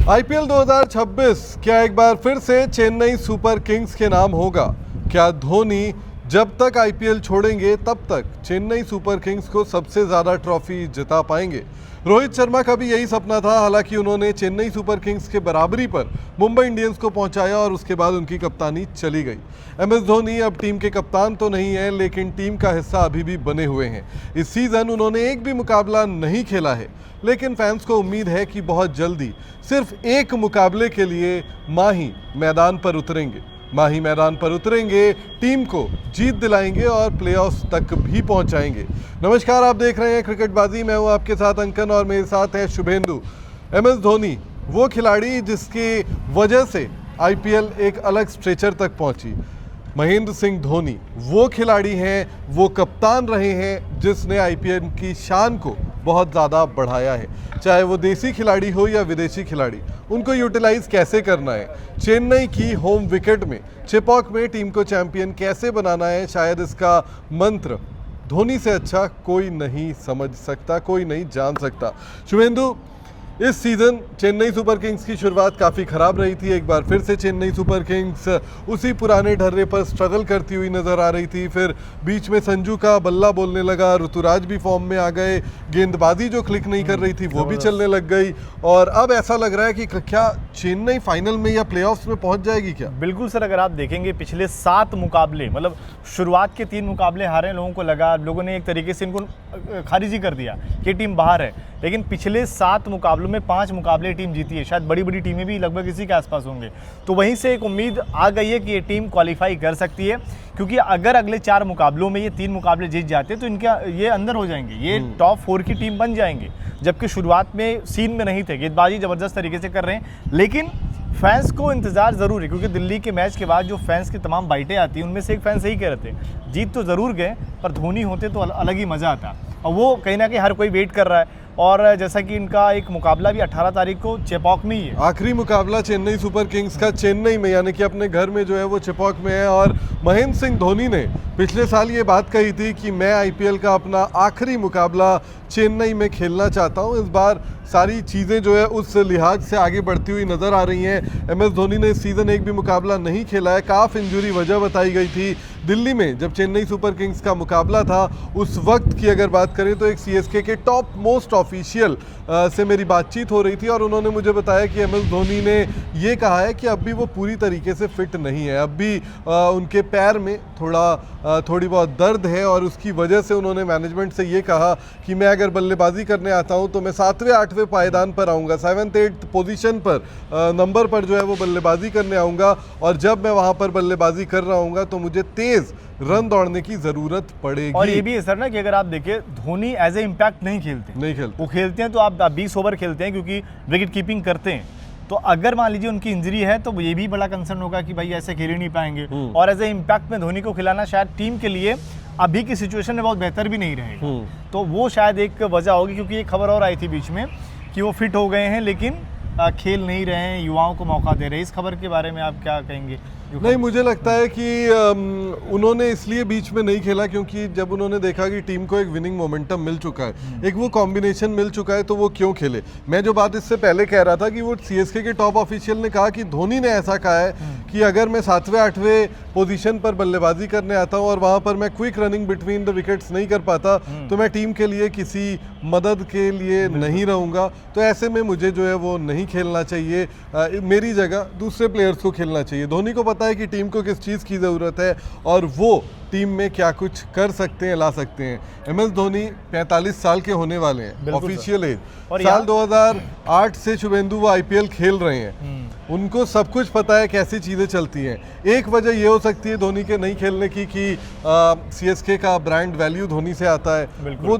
IPL 2026 क्या एक बार फिर से चेन्नई सुपर किंग्स के नाम होगा? क्या धोनी जब तक आईपीएल छोड़ेंगे तब तक चेन्नई सुपर किंग्स को सबसे ज्यादा ट्रॉफी जिता पाएंगे? रोहित शर्मा का भी यही सपना था, हालांकि उन्होंने चेन्नई सुपर किंग्स के बराबरी पर मुंबई इंडियंस को पहुंचाया और उसके बाद उनकी कप्तानी चली गई। एमएस धोनी अब टीम के कप्तान तो नहीं है, लेकिन टीम का हिस्सा अभी भी बने हुए हैं। इस सीजन उन्होंने एक भी मुकाबला नहीं खेला है, लेकिन फैंस को उम्मीद है कि बहुत जल्दी सिर्फ एक मुकाबले के लिए माही मैदान पर उतरेंगे, टीम को जीत दिलाएंगे और प्लेऑफ्स तक भी पहुंचाएंगे। नमस्कार, आप देख रहे हैं क्रिकेटबाजी। मैं हूं आपके साथ अंकन और मेरे साथ है शुभेंदु। एमएस धोनी वो खिलाड़ी जिसकी वजह से आईपीएल एक अलग स्ट्रेचर तक पहुंची। महेंद्र सिंह धोनी वो खिलाड़ी हैं, वो कप्तान रहे हैं जिसने आईपीएल की शान को बहुत ज़्यादा बढ़ाया है। चाहे वो देसी खिलाड़ी हो या विदेशी खिलाड़ी, उनको यूटिलाइज कैसे करना है, चेन्नई की होम विकेट में चेपॉक में टीम को चैंपियन कैसे बनाना है, शायद इसका मंत्र धोनी से अच्छा कोई नहीं समझ सकता, कोई नहीं जान सकता। शुभेंदु, इस सीज़न चेन्नई सुपर किंग्स की शुरुआत काफ़ी ख़राब रही थी। एक बार फिर से चेन्नई सुपर किंग्स उसी पुराने ढर्रे पर स्ट्रगल करती हुई नज़र आ रही थी। फिर बीच में संजू का बल्ला बोलने लगा, ऋतुराज भी फॉर्म में आ गए, गेंदबाजी जो क्लिक नहीं कर रही थी वो भी चलने लग गई, और अब ऐसा लग रहा है कि क्या चेन्नई फाइनल में या प्लेऑफ्स में पहुंच जाएगी क्या? बिल्कुल सर, अगर आप देखेंगे पिछले 7 मुकाबले, मतलब शुरुआत के 3 मुकाबले हारे, लोगों को लगा, लोगों ने एक तरीके से इनको खारिज ही कर दिया कि टीम बाहर है, लेकिन पिछले 7 मुकाबलों में 5 मुकाबले टीम जीती है। शायद बड़ी बड़ी टीमें भी लगभग इसी के आसपास होंगे, तो वहीं से एक उम्मीद आ गई है कि ये टीम क्वालिफाई कर सकती है, क्योंकि अगर अगले 4 मुकाबलों में ये 3 मुकाबले जीत जाते तो इनका ये अंदर हो जाएंगे, ये टॉप 4 की टीम बन जाएंगे। जबकि शुरुआत में सीन में नहीं थे, गेंदबाजी ज़बरदस्त तरीके से कर रहे हैं, लेकिन फैंस को इंतजार ज़रूर है, क्योंकि दिल्ली के मैच के बाद जो फैंस की तमाम बाइटें आती हैं, उनमें से एक फैंस यही कह रहे थे, जीत तो ज़रूर गए पर धोनी होते तो अलग ही मज़ा आता, और वो कहीं ना कहीं हर कोई वेट कर रहा है। और जैसा कि इनका एक मुकाबला भी 18 तारीख को चेपॉक में ही है, आखिरी मुकाबला चेन्नई सुपर किंग्स का चेन्नई में, यानी कि अपने घर में जो है वो चेपॉक में है। और महेंद्र सिंह धोनी ने पिछले साल ये बात कही थी कि मैं आईपीएल का अपना आखिरी मुकाबला चेन्नई में खेलना चाहता हूं। इस बार सारी चीज़ें जो है उस लिहाज से आगे बढ़ती हुई नज़र आ रही हैं। एमएस धोनी ने इस सीज़न एक भी मुकाबला नहीं खेला है, काफ इंजरी वजह बताई गई थी। दिल्ली में जब चेन्नई सुपर किंग्स का मुकाबला था, उस वक्त की अगर बात करें तो एक सीएसके के टॉप मोस्ट ऑफिशियल से मेरी बातचीत हो रही थी, और उन्होंने मुझे बताया कि एमएस धोनी ने ये कहा है कि अब भी वो पूरी तरीके से फिट नहीं है, अब भी उनके पैर में थोड़ी बहुत दर्द है, और उसकी वजह से उन्होंने मैनेजमेंट से ये कहा कि मैं अगर बल्लेबाजी करने आता हूं तो मैं 7वें 8वें पायदान पर आऊँगा, 7th 8th पोजीशन पर नंबर पर जो है वो बल्लेबाजी करने आऊँगा, और जब मैं वहाँ पर बल्लेबाजी कर रहा हूँगा तो मुझे तेज़ रन दौड़ने की जरूरत पड़ेगी। और ये भी है सर ना कि अगर आप देखिए, धोनी एज ए इम्पैक्ट नहीं खेलते, वो खेलते हैं तो आप 20 ओवर खेलते हैं, क्योंकि विकेट कीपिंग करते हैं। तो अगर मान लीजिए उनकी इंजरी है तो ये भी बड़ा कंसर्न होगा कि भाई ऐसे खेल ही नहीं पाएंगे, और एज ए इम्पैक्ट में धोनी को खिलाना शायद टीम के लिए अभी की सिचुएशन में बहुत बेहतर भी नहीं रहेगा। तो वो शायद एक वजह होगी, क्योंकि एक खबर और आई थी बीच में कि वो फिट हो गए हैं लेकिन खेल नहीं रहे हैं, युवाओं को मौका दे रहे हैं। इस खबर के बारे में आप क्या कहेंगे? नहीं, मुझे लगता है कि उन्होंने इसलिए बीच में नहीं खेला क्योंकि जब उन्होंने देखा कि टीम को एक विनिंग मोमेंटम मिल चुका है, एक वो कॉम्बिनेशन मिल चुका है, तो वो क्यों खेले। मैं जो बात इससे पहले कह रहा था कि वो सीएसके के टॉप ऑफिशियल ने कहा कि धोनी ने ऐसा कहा है कि अगर मैं 7वें 8वें पोजीशन पर बल्लेबाजी करने आता हूं और वहां पर मैं quick running between the wickets नहीं कर पाता तो मैं टीम के लिए किसी मदद के लिए नहीं रहूंगा, तो ऐसे में मुझे जो है वो नहीं खेलना चाहिए, मेरी जगह दूसरे प्लेयर्स को खेलना चाहिए। धोनी को पता है कि टीम को किस चीज़ की ज़रूरत है और वो टीम में क्या कुछ कर सकते हैं, ला सकते हैं। एमएस धोनी 45 साल के होने वाले हैं, ऑफिशियल एज, और साल 2008 से शुभेंदु वो आईपीएल खेल रहे हैं, उनको सब कुछ पता है कैसी चीज़ें चलती हैं। एक वजह ये हो सकती है धोनी के नहीं खेलने की कि सीएसके का ब्रांड वैल्यू धोनी से आता है, वो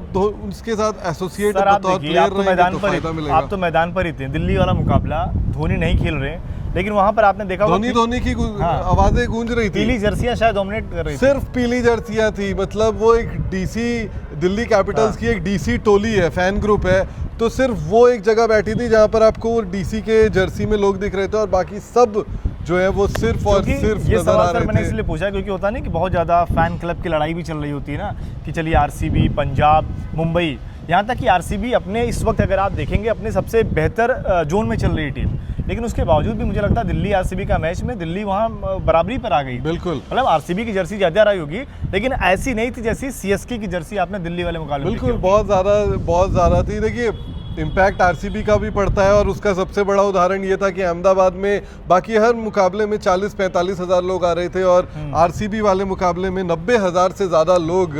उसके साथ एसोसिएट आप तो मैदान पर ही थे। दिल्ली वाला मुकाबला धोनी नहीं खेल रहे, लेकिन वहां पर आपने देखा धोनी की आवाजें गूंज रही थी, पीली जर्सियां शायद डोमिनेट कर रही थी, सिर्फ पीली जर्सियां थी। मतलब वो एक डीसी, दिल्ली कैपिटल्स की एक डीसी टोली है, फैन ग्रुप है, तो सिर्फ वो एक जगह बैठी थी जहां पर आपको डीसी के जर्सी में लोग दिख रहे थे, और बाकी सब जो है वो सिर्फ और सिर्फ नजर आ रहे थे। मैंने इसलिए पूछा क्योंकि होता नहीं कि बहुत ज़्यादा फैन क्लब की लड़ाई भी चल रही होती है ना, कि चलिए आरसीबी, पंजाब, मुंबई यहाँ तक कि आरसीबी अपने इस वक्त अगर आप देखेंगे अपने सबसे बेहतर जोन में चल रही है टीम, लेकिन उसके बावजूद भी मुझे लगता है दिल्ली आरसीबी का मैच में दिल्ली वहाँ बराबरी पर आ गई। बिल्कुल, मतलब आरसीबी की जर्सी ज़्यादा रही होगी, लेकिन ऐसी नहीं थी जैसी सीएसके की जर्सी आपने दिल्ली वाले मुकाबले में बिल्कुल बहुत ज़्यादा थी। देखिए इम्पैक्ट आरसीबी का भी पड़ता है और उसका सबसे बड़ा उदाहरण ये था कि अहमदाबाद में बाकी हर मुकाबले में 40-45 हज़ार लोग आ रहे थे और आरसीबी वाले मुकाबले में 90,000 से ज़्यादा लोग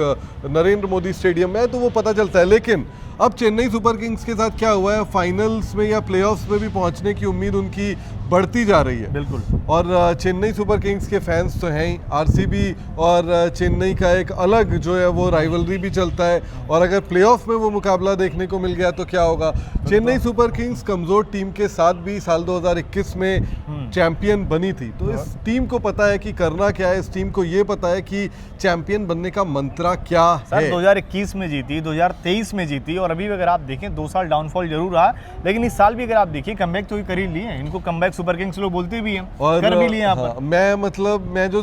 नरेंद्र मोदी स्टेडियम में, तो वो पता चलता है। लेकिन अब चेन्नई सुपर किंग्स के साथ क्या हुआ है, फाइनल्स में या प्लेऑफ्स में भी पहुंचने की उम्मीद उनकी बढ़ती जा रही है। बिल्कुल, और चेन्नई सुपर किंग्स के फैंस तो हैं ही, आरसीबी और चेन्नई का एक अलग जो है वो राइवलरी भी चलता है, और अगर प्लेऑफ में वो मुकाबला देखने को मिल गया तो क्या होगा। चेन्नई सुपर किंग्स कमज़ोर टीम के साथ भी साल 2021 में चैंपियन बनी थी, तो इस टीम को पता है कि करना क्या है, इस टीम को ये पता है कि चैंपियन बनने का मंत्रा क्या है। 2021 में जीती, 2023 में जीती, और अभी अगर आप देखें 2 साल डाउनफॉल जरूर रहा, लेकिन इस साल भी अगर आप देखिए कमबैक तो कर ही लिए। इनको कमबैक सुपर किंग्स लोग बोलते भी हैं और कर भी लिए यहाँ पर। मैं जो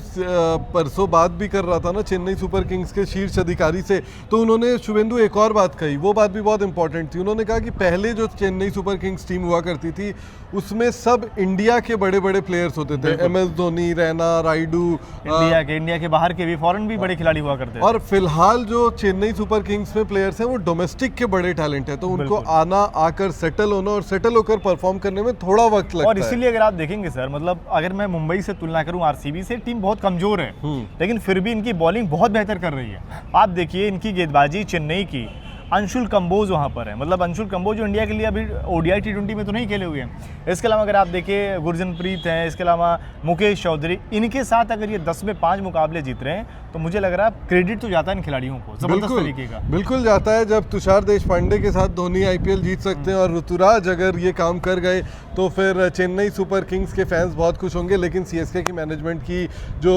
परसों बात भी कर रहा था ना चेन्नई सुपर किंग्स के शीर्ष अधिकारी से, तो उन्होंने शुभेंदु एक और बात कही, वो बात भी बहुत इंपॉर्टेंट थी। उन्होंने कहा कि पहले जो चेन्नई सुपर किंग्स टीम हुआ करती थी उसमें सब इंडिया के बड़े बड़े प्लेयर्स होते थे, MS धोनी, रैना, राइडू, इंडिया के बाहर के भी, फॉरेन भी बड़े खिलाड़ी हुआ करते थे। और फिलहाल जो चेन्नई सुपर किंग्स में प्लेयर्स हैं वो डोमेस्टिक के बड़े टैलेंट है, तो उनको आना, आकर सेटल होना और सेटल होकर परफॉर्म करने में थोड़ा वक्त लगता है। और इसीलिए अगर आप देखेंगे सर, मतलब अगर मैं मुंबई से तुलना करूं आरसीबी से, टीम बहुत कमजोर है, लेकिन फिर भी इनकी बॉलिंग बहुत बेहतर कर रही है। आप देखिए इनकी गेंदबाजी चेन्नई की, अंशुल कंबोज वहाँ पर है, मतलब अंशुल कंबोज जो इंडिया के लिए अभी ODI T20 में तो नहीं खेले हुए हैं। इसके अलावा अगर आप देखिए गुरजनप्रीत हैं, इसके अलावा मुकेश चौधरी, इनके साथ अगर ये 10 में 5 मुकाबले जीत रहे हैं तो मुझे लग रहा है क्रेडिट तो जाता है इन खिलाड़ियों को जबरदस्त तरीके का। बिल्कुल जाता है। जब तुषार देशपांडे के साथ धोनी IPL जीत सकते हैं और ऋतुराज अगर ये काम कर गए तो फिर चेन्नई सुपर किंग्स के फैंस बहुत खुश होंगे, लेकिन CSK की मैनेजमेंट की जो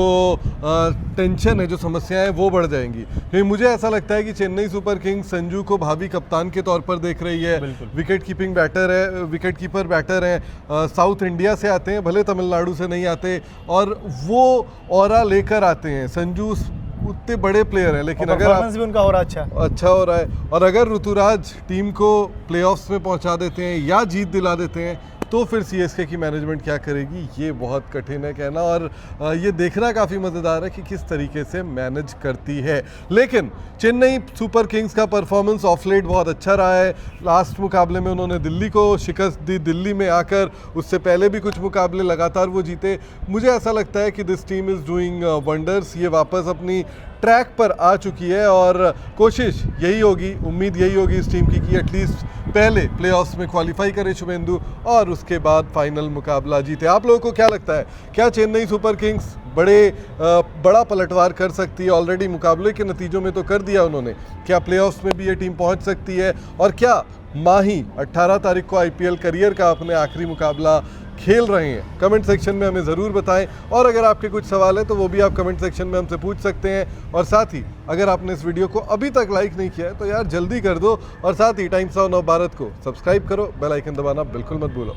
टेंशन है, जो समस्याएं हैं, वो बढ़ जाएंगी। क्योंकि मुझे ऐसा लगता है कि चेन्नई सुपर किंग्स संजू को भावी कप्तान के तौर पर देख रही है। विकेट कीपर बैटर है, साउथ इंडिया से आते हैं, भले तमिलनाडु से नहीं आते, और वो ऑरा लेकर आते हैं। संजू उतने बड़े प्लेयर हैं, लेकिन अगर भी उनका हो रहा अच्छा हो रहा है, और अगर ऋतुराज टीम को प्लेऑफ्स में पहुंचा देते हैं या जीत दिला देते हैं तो फिर CSK की मैनेजमेंट क्या करेगी, ये बहुत कठिन है कहना, और ये देखना काफ़ी मज़ेदार है कि किस तरीके से मैनेज करती है। लेकिन चेन्नई सुपर किंग्स का परफॉर्मेंस ऑफ लेट बहुत अच्छा रहा है। लास्ट मुकाबले में उन्होंने दिल्ली को शिकस्त दी, दिल्ली में आकर उससे पहले भी कुछ मुकाबले लगातार वो जीते। मुझे ऐसा लगता है कि this team is doing wonders, ये वापस अपनी ट्रैक पर आ चुकी है, और कोशिश यही होगी, उम्मीद यही होगी इस टीम की कि एटलीस्ट पहले प्लेऑफ्स में क्वालिफाई करे शुभेंदु और उसके बाद फाइनल मुकाबला जीते। आप लोगों को क्या लगता है, क्या चेन्नई सुपर किंग्स बड़ा पलटवार कर सकती है? ऑलरेडी मुकाबले के नतीजों में तो कर दिया उन्होंने, क्या प्लेऑफ्स में भी ये टीम पहुंच सकती है? और क्या माही 18 तारीख को IPL करियर का अपने आखिरी मुकाबला खेल रहे हैं? कमेंट सेक्शन में हमें ज़रूर बताएं, और अगर आपके कुछ सवाल है तो वो भी आप कमेंट सेक्शन में हमसे पूछ सकते हैं। और साथ ही अगर आपने इस वीडियो को अभी तक लाइक नहीं किया है तो यार जल्दी कर दो, और साथ ही टाइम्स ऑफ नव भारत को सब्सक्राइब करो, बेल आइकन दबाना बिल्कुल मत भूलो।